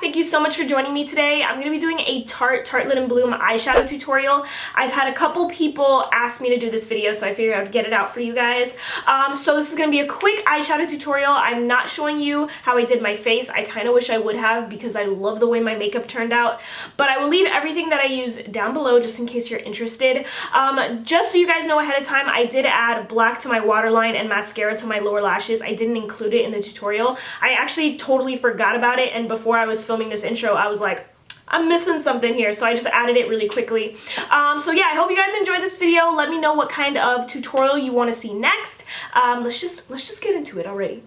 Thank you so much for joining me today. I'm going to be doing a Tarte Tartelette and Bloom eyeshadow tutorial. I've had a couple people ask me to do this video, so I figured I would get it out for you guys. So this is going to be a quick eyeshadow tutorial. I'm not showing you how I did my face. I kind of wish I would have because I love the way my makeup turned out. But I will leave everything that I use down below just in case you're interested. Just so you guys know ahead of time, I did add black to my waterline and mascara to my lower lashes. I didn't include it in the tutorial. I actually totally forgot about it, and before I was filming this intro, I was like, I'm missing something here, so I just added it really quickly. So yeah, I hope you guys enjoyed this video. Let me know what kind of tutorial you want to see next. Let's just get into it already.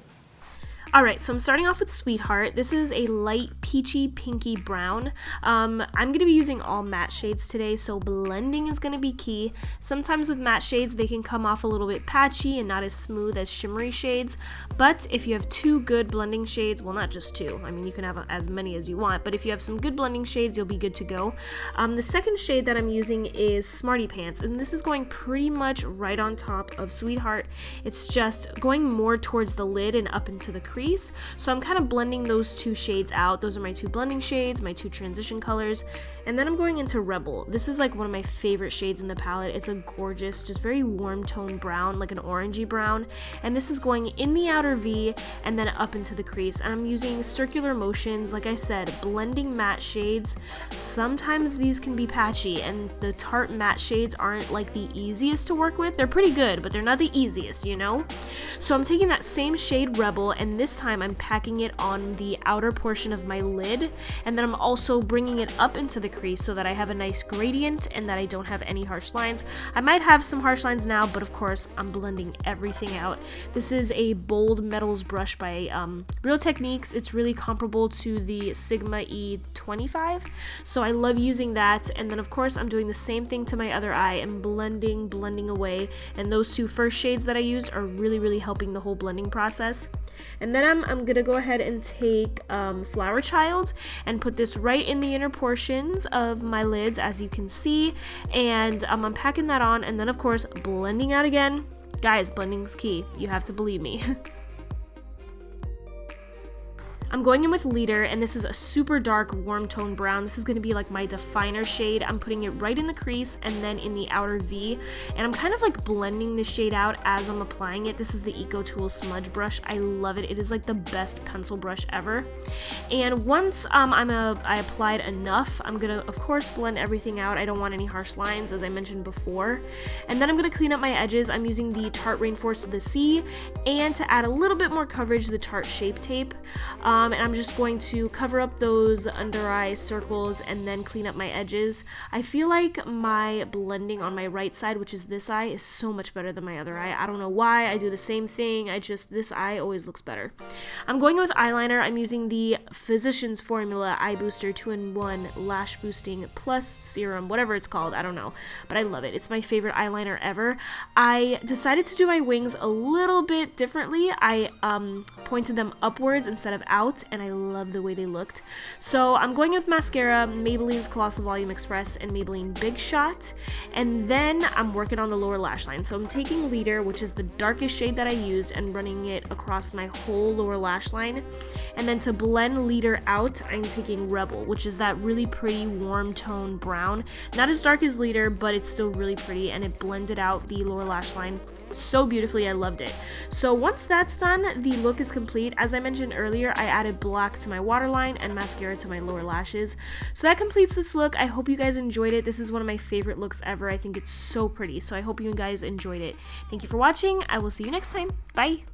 Alright, so I'm starting off with Sweetheart. This is a light peachy pinky brown. I'm going to be using all matte shades today, so blending is going to be key. Sometimes with matte shades, they can come off a little bit patchy and not as smooth as shimmery shades, but if you have two good blending shades, well, not just two, I mean, you can have as many as you want, but if you have some good blending shades, you'll be good to go. The second shade that I'm using is Smarty Pants, and this is going pretty much right on top of Sweetheart. It's just going more towards the lid and up into the crease. So I'm kind of blending those two shades out. Those are my two blending shades, my two transition colors, and then I'm going into Rebel. This is like one of my favorite shades in the palette. It's a gorgeous, just very warm tone brown, like an orangey brown, and this is going in the outer V and then up into the crease, and I'm using circular motions. Like I said, blending matte shades, sometimes these can be patchy, and the Tarte matte shades aren't like the easiest to work with. They're pretty good, but they're not the easiest, you know? So I'm taking that same shade Rebel, and this time I'm packing it on the outer portion of my lid, and then I'm also bringing it up into the crease so that I have a nice gradient and that I don't have any harsh lines. I might have some harsh lines now, but of course I'm blending everything out. This is a Bold Metals brush by Real Techniques. It's really comparable to the Sigma E25, so I love using that. And then of course I'm doing the same thing to my other eye and blending away, and those two first shades that I used are really helping the whole blending process. And then I'm gonna go ahead and take Flower Child and put this right in the inner portions of my lids, as you can see, and I'm packing that on, and then of course blending out again. Guys, blending's key, you have to believe me. I'm going in with Leader, and this is a super dark warm tone brown. This is going to be like my definer shade. I'm putting it right in the crease and then in the outer V, and I'm kind of like blending the shade out as I'm applying it. This is the Eco Tool smudge brush. I love it. It is like the best pencil brush ever. And once I applied enough, I'm gonna of course blend everything out. I don't want any harsh lines, as I mentioned before. And then I'm gonna clean up my edges. I'm using the Tarte Rainforest the Sea, and to add a little bit more coverage, the Tarte Shape Tape. And I'm just going to cover up those under eye circles and then clean up my edges. I feel like my blending on my right side, which is this eye, is so much better than my other eye. I don't know why. I do the same thing. This eye always looks better. I'm going with eyeliner. I'm using the Physicians Formula Eye Booster 2-in-1 Lash Boosting Plus Serum, whatever it's called. I don't know, but I love it. It's my favorite eyeliner ever. I decided to do my wings a little bit differently. I pointed them upwards instead of out, and I love the way they looked. So I'm going with mascara, Maybelline's Colossal Volume Express and Maybelline Big Shot, and then I'm working on the lower lash line. So I'm taking Leader, which is the darkest shade that I used, and running it across my whole lower lash line. And then to blend Leader out, I'm taking Rebel, which is that really pretty warm tone brown. Not as dark as Leader, but it's still really pretty, and it blended out the lower lash line so beautifully. I loved it. So once that's done, the look is complete. As I mentioned earlier, I added black to my waterline and mascara to my lower lashes. So that completes this look. I hope you guys enjoyed it. This is one of my favorite looks ever. I think it's so pretty. So I hope you guys enjoyed it. Thank you for watching. I will see you next time. Bye.